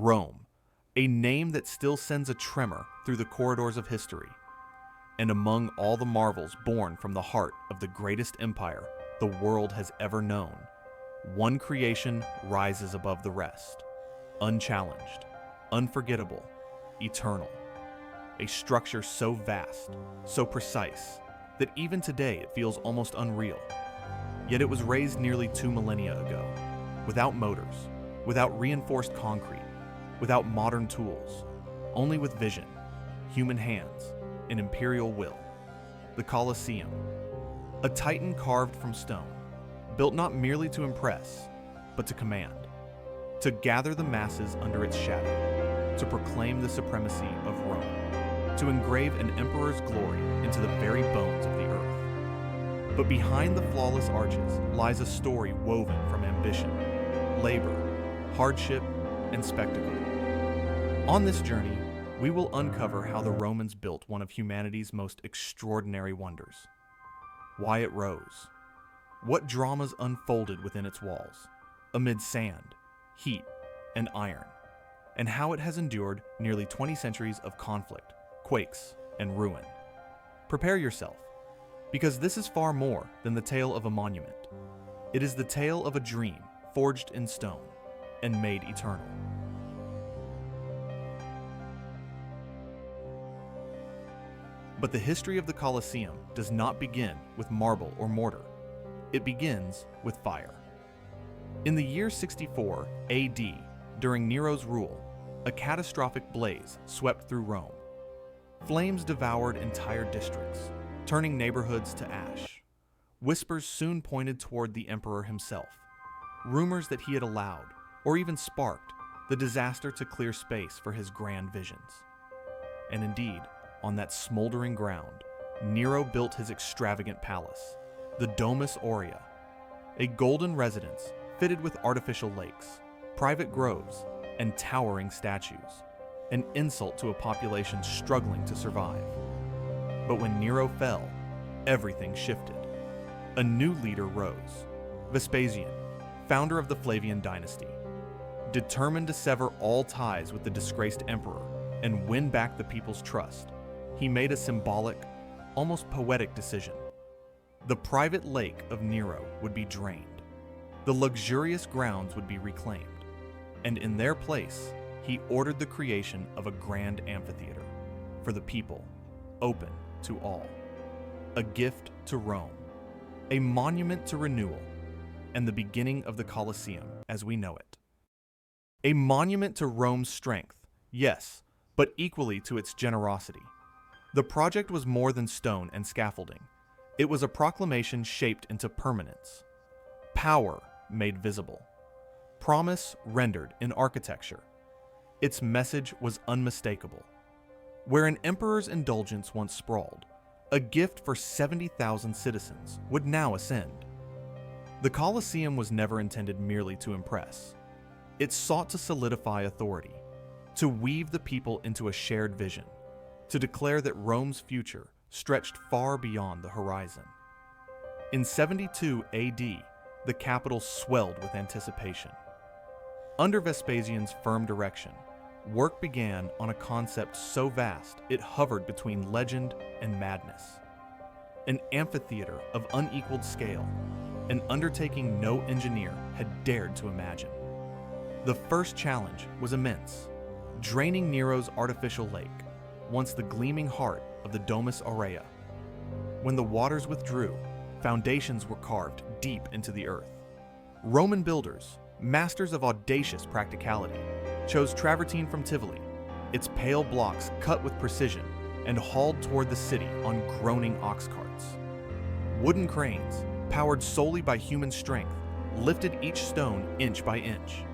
Rome, a name that still sends a tremor through the corridors of history. And among all the marvels born from the heart of the greatest empire the world has ever known, one creation rises above the rest, unchallenged, unforgettable, eternal. A structure so vast, so precise, that even today it feels almost unreal. Yet it was raised nearly 2 millennia ago, without motors, without reinforced concrete, without modern tools, only with vision, human hands, and imperial will. The Colosseum, a titan carved from stone, built not merely to impress, but to command, to gather the masses under its shadow, to proclaim the supremacy of Rome, to engrave an emperor's glory into the very bones of the earth. But behind the flawless arches lies a story woven from ambition, labor, hardship, and spectacle. On this journey, we will uncover how the Romans built one of humanity's most extraordinary wonders, why it rose, what dramas unfolded within its walls, amid sand, heat, and iron, and how it has endured nearly 20 centuries of conflict, quakes, and ruin. Prepare yourself, because this is far more than the tale of a monument. It is the tale of a dream forged in stone and made eternal. But the history of the Colosseum does not begin with marble or mortar. It begins with fire. In the year 64 AD, during Nero's rule, a catastrophic blaze swept through Rome. Flames devoured entire districts, turning neighborhoods to ash. Whispers soon pointed toward the emperor himself, rumors that he had allowed, or even sparked, the disaster to clear space for his grand visions. And indeed, on that smoldering ground, Nero built his extravagant palace, the Domus Aurea, a golden residence fitted with artificial lakes, private groves, and towering statues, an insult to a population struggling to survive. But when Nero fell, everything shifted. A new leader rose, Vespasian, founder of the Flavian dynasty. Determined to sever all ties with the disgraced emperor and win back the people's trust, he made a symbolic, almost poetic decision. The private lake of Nero would be drained. The luxurious grounds would be reclaimed. And in their place, he ordered the creation of a grand amphitheater for the people, open to all. A gift to Rome, a monument to renewal, and the beginning of the Colosseum as we know it. A monument to Rome's strength, yes, but equally to its generosity. The project was more than stone and scaffolding. It was a proclamation shaped into permanence. Power made visible. Promise rendered in architecture. Its message was unmistakable. Where an emperor's indulgence once sprawled, a gift for 70,000 citizens would now ascend. The Colosseum was never intended merely to impress. It sought to solidify authority, to weave the people into a shared vision, to declare that Rome's future stretched far beyond the horizon. In 72 AD, the capital swelled with anticipation. Under Vespasian's firm direction, work began on a concept so vast it hovered between legend and madness. An amphitheater of unequaled scale, an undertaking no engineer had dared to imagine. The first challenge was immense, draining Nero's artificial lake, once the gleaming heart of the Domus Aurea. When the waters withdrew, foundations were carved deep into the earth. Roman builders, masters of audacious practicality, chose travertine from Tivoli, its pale blocks cut with precision and hauled toward the city on groaning ox carts. Wooden cranes, powered solely by human strength, lifted each stone inch by inch.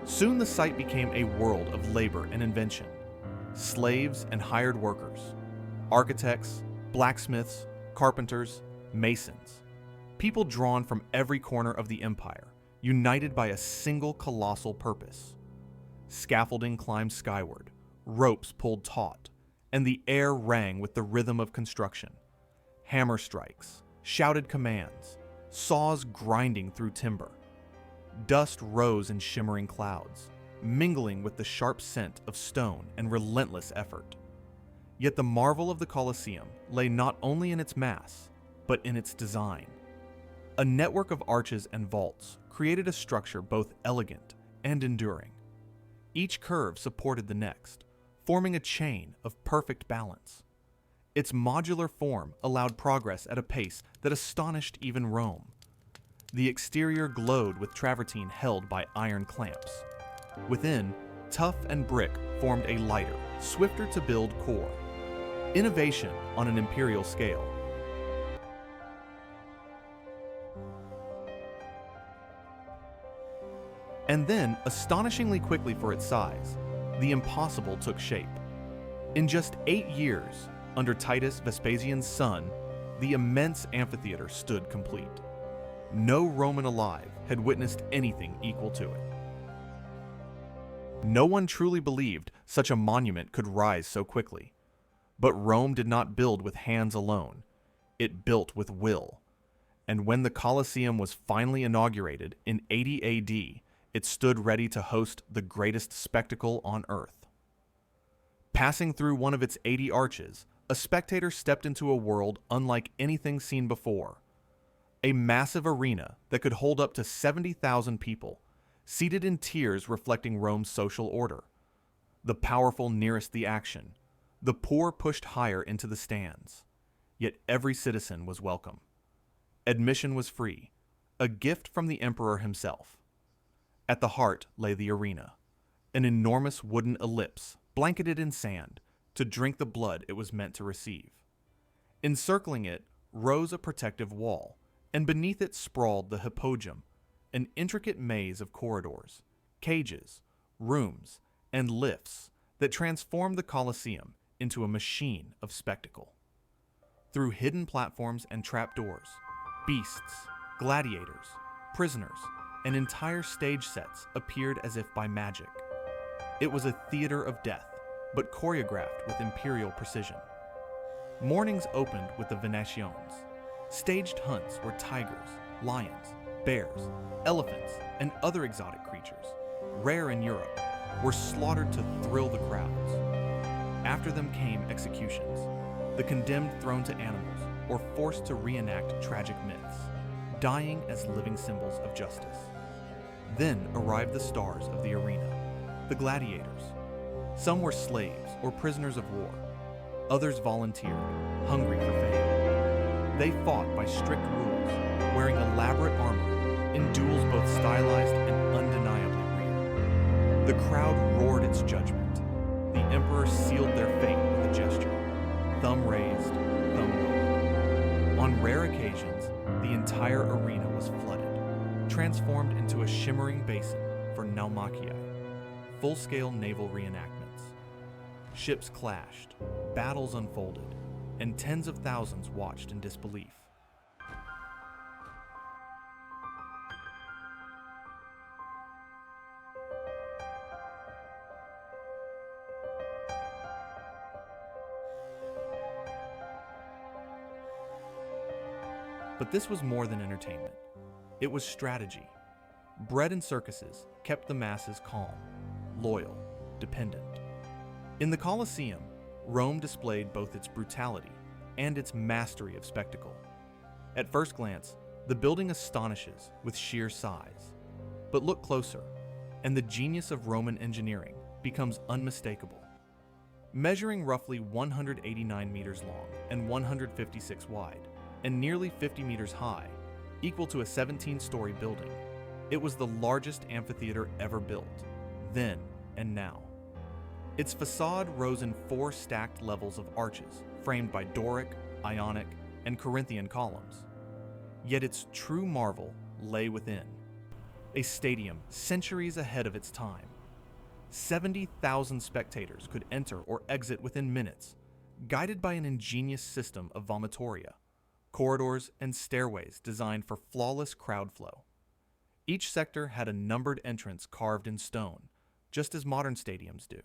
Soon the site became a world of labor and invention. Slaves and hired workers, architects, blacksmiths, carpenters, masons, people drawn from every corner of the empire, united by a single colossal purpose. Scaffolding climbed skyward, ropes pulled taut, and the air rang with the rhythm of construction. Hammer strikes, shouted commands, saws grinding through timber. Dust rose in shimmering clouds, mingling with the sharp scent of stone and relentless effort. Yet the marvel of the Colosseum lay not only in its mass, but in its design. A network of arches and vaults created a structure both elegant and enduring. Each curve supported the next, forming a chain of perfect balance. Its modular form allowed progress at a pace that astonished even Rome. The exterior glowed with travertine held by iron clamps. Within, tuff and brick formed a lighter, swifter-to-build core. Innovation on an imperial scale. And then, astonishingly quickly for its size, the impossible took shape. In just 8 years, under Titus Vespasian's son, the immense amphitheater stood complete. No Roman alive had witnessed anything equal to it. No one truly believed such a monument could rise so quickly. But Rome did not build with hands alone. It built with will. And when the Colosseum was finally inaugurated in 80 AD, it stood ready to host the greatest spectacle on earth. Passing through one of its 80 arches, a spectator stepped into a world unlike anything seen before. A massive arena that could hold up to 70,000 people, seated in tiers reflecting Rome's social order. The powerful nearest the action, the poor pushed higher into the stands. Yet every citizen was welcome. Admission was free, a gift from the emperor himself. At the heart lay the arena, an enormous wooden ellipse blanketed in sand to drink the blood it was meant to receive. Encircling it rose a protective wall, and beneath it sprawled the hippodrome, an intricate maze of corridors, cages, rooms, and lifts that transformed the Colosseum into a machine of spectacle. Through hidden platforms and trapdoors, beasts, gladiators, prisoners, and entire stage sets appeared as if by magic. It was a theater of death, but choreographed with imperial precision. Mornings opened with the Venations. Staged hunts where tigers, lions, bears, elephants, and other exotic creatures, rare in Europe, were slaughtered to thrill the crowds. After them came executions, the condemned thrown to animals or forced to reenact tragic myths, dying as living symbols of justice. Then arrived the stars of the arena, the gladiators. Some were slaves or prisoners of war. Others volunteered, hungry for fame. They fought by strict rules, wearing elaborate armor, in duels both stylized and undeniably real. The crowd roared its judgment. The emperor sealed their fate with a gesture, thumb raised, thumb lowered. On rare occasions, the entire arena was flooded, transformed into a shimmering basin for naumachia, full-scale naval reenactments. Ships clashed, battles unfolded, and tens of thousands watched in disbelief. But this was more than entertainment. It was strategy. Bread and circuses kept the masses calm, loyal, dependent. In the Colosseum, Rome displayed both its brutality and its mastery of spectacle. At first glance, the building astonishes with sheer size. But look closer, and the genius of Roman engineering becomes unmistakable. Measuring roughly 189 meters long and 156 wide, and nearly 50 meters high, equal to a 17-story building, it was the largest amphitheater ever built, then and now. Its facade rose in 4 stacked levels of arches, framed by Doric, Ionic, and Corinthian columns. Yet its true marvel lay within. A stadium centuries ahead of its time. 70,000 spectators could enter or exit within minutes, guided by an ingenious system of vomitoria, corridors and stairways designed for flawless crowd flow. Each sector had a numbered entrance carved in stone, just as modern stadiums do.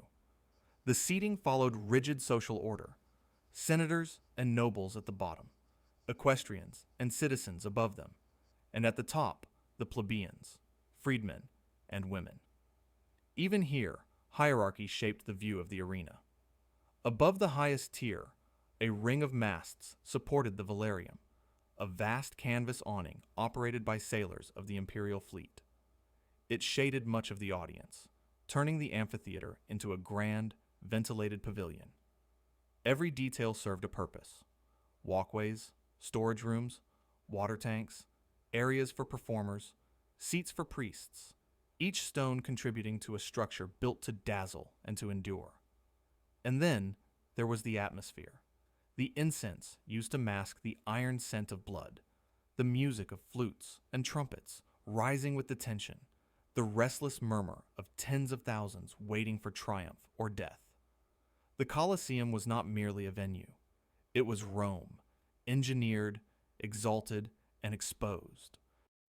The seating followed rigid social order, senators and nobles at the bottom, equestrians and citizens above them, and at the top, the plebeians, freedmen, and women. Even here, hierarchy shaped the view of the arena. Above the highest tier, a ring of masts supported the velarium, a vast canvas awning operated by sailors of the imperial fleet. It shaded much of the audience, turning the amphitheater into a grand, ventilated pavilion. Every detail served a purpose: walkways, storage rooms, water tanks, areas for performers, seats for priests, each stone contributing to a structure built to dazzle and to endure. And then there was the atmosphere, the incense used to mask the iron scent of blood, the music of flutes and trumpets rising with the tension, the restless murmur of tens of thousands waiting for triumph or death. The Colosseum was not merely a venue. It was Rome, engineered, exalted, and exposed.